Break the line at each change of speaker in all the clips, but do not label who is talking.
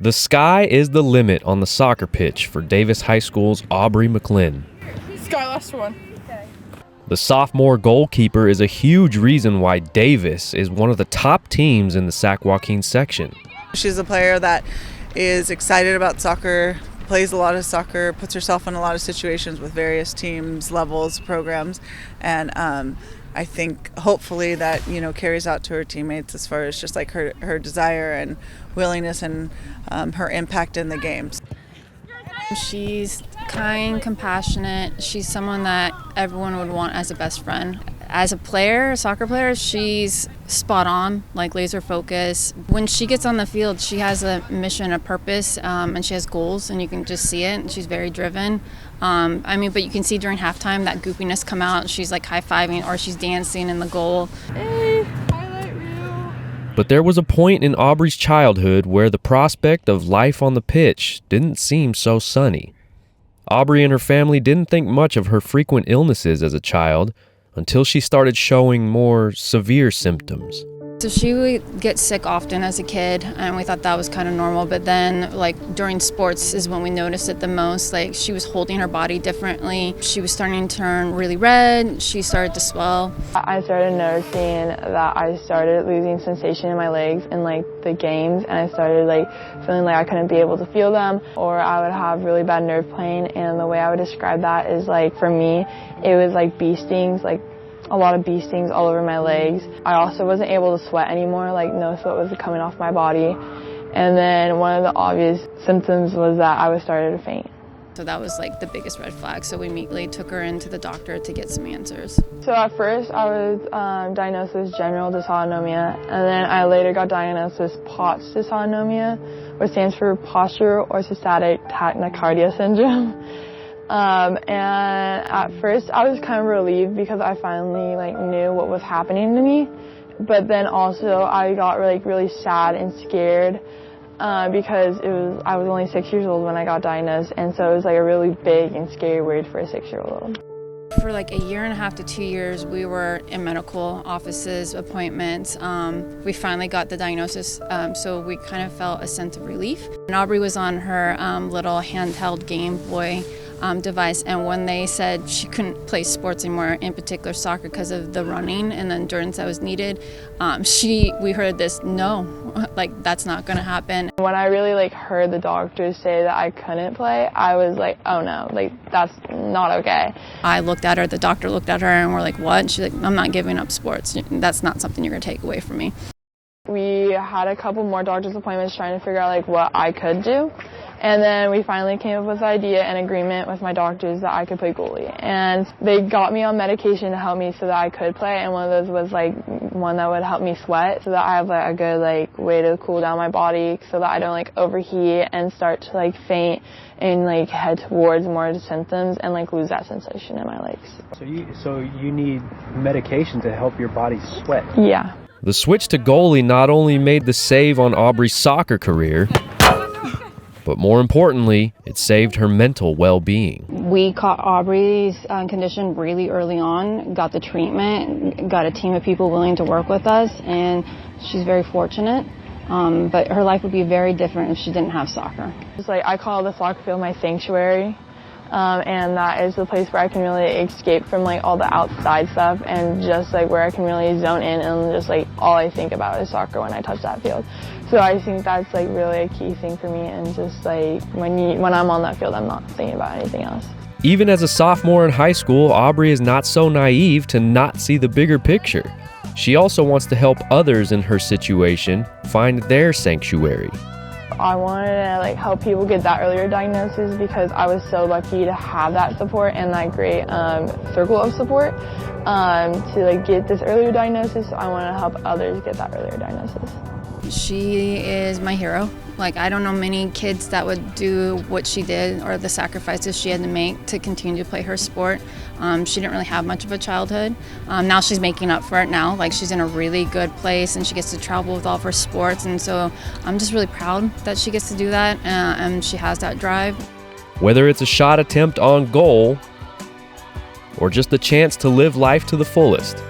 The sky is the limit on the soccer pitch for Davis High School's Aubrey McLin.
Sky, last one.
The sophomore goalkeeper is a huge reason why Davis is one of the top teams in the Sac Joaquin section.
She's a player that is excited about soccer, plays a lot of soccer, puts herself in a lot of situations with various teams, levels, programs, and I think hopefully that carries out to her teammates as far as just like her desire and willingness and her impact in the games.
She's kind, compassionate. She's someone that everyone would want as a best friend. As a player, a soccer player, she's spot on, like laser focus. When she gets on the field, she has a mission, a purpose, and she has goals, and you can just see it. She's very driven. But you can see during halftime that goofiness come out. She's like high-fiving or she's dancing in the goal.
Hey, highlight reel.
But there was a point in Aubrey's childhood where the prospect of life on the pitch didn't seem so sunny. Aubrey and her family didn't think much of her frequent illnesses as a child until she started showing more severe symptoms.
So she would get sick often as a kid, and we thought that was kind of normal. But then, during sports is when we noticed it the most. She was holding her body differently. She was starting to turn really red. She started to swell.
I started noticing that I started losing sensation in my legs in the games, and I started feeling like I couldn't be able to feel them, or I would have really bad nerve pain. And the way I would describe that is for me, it was like bee stings, a lot of bee stings all over my legs. I also wasn't able to sweat anymore, no sweat was coming off my body. And then one of the obvious symptoms was that I was starting to faint.
So that was the biggest red flag. So we immediately took her into the doctor to get some answers.
So at first I was diagnosed with general dysautonomia, and then I later got diagnosed with P.O.T.S dysautonomia, which stands for postural orthostatic tachycardia syndrome. And at first I was kind of relieved because I finally knew what was happening to me, but then also I got really sad and scared because I was only 6 years old when I got diagnosed, and so it was a really big and scary word for a 6-year-old.
For a year and a half to 2 years, we were in medical offices, appointments. We finally got the diagnosis, so we kind of felt a sense of relief. And Aubrey was on her little handheld Game Boy device, and when they said she couldn't play sports anymore, in particular soccer, because of the running and the endurance that was needed, we heard this, no, that's not going to happen.
When I really heard the doctors say that I couldn't play, I was oh no, that's not okay.
I looked at her, the doctor looked at her, and we're like, what? And she's like, I'm not giving up sports. That's not something you're going to take away from me.
We had a couple more doctor's appointments trying to figure out what I could do. And then we finally came up with the idea and agreement with my doctors that I could play goalie. And they got me on medication to help me so that I could play, and one of those was one that would help me sweat so that I have a good way to cool down my body so that I don't overheat and start to faint and head towards more of the symptoms and lose that sensation in my legs.
So you need medication to help your body sweat.
Yeah.
The switch to goalie not only made the save on Aubrey's soccer career, but more importantly, it saved her mental well-being.
We caught Aubrey's condition really early on, got the treatment, got a team of people willing to work with us, and she's very fortunate. But her life would be very different if she didn't have soccer.
I call the soccer field my sanctuary. And that is the place where I can really escape from all the outside stuff and just where I can really zone in and just all I think about is soccer when I touch that field. So I think that's really a key thing for me, and just when I'm on that field, I'm not thinking about anything else.
Even as a sophomore in high school, Aubrey is not so naive to not see the bigger picture. She also wants to help others in her situation find their sanctuary.
I wanted to help people get that earlier diagnosis because I was so lucky to have that support and that great circle of support to get this earlier diagnosis. So I want to help others get that earlier diagnosis.
She is my hero. I don't know many kids that would do what she did or the sacrifices she had to make to continue to play her sport. She didn't really have much of a childhood. Now she's making up for it now. She's in a really good place and she gets to travel with all of her sports, and so I'm just really proud that she gets to do that and she has that drive.
Whether it's a shot attempt on goal or just the chance to live life to the fullest,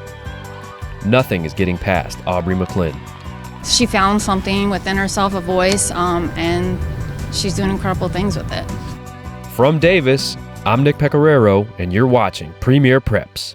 nothing is getting past Aubrey McLin.
She found something within herself, a voice, and she's doing incredible things with it.
From Davis, I'm Nick Pecoraro, and you're watching Premier Preps.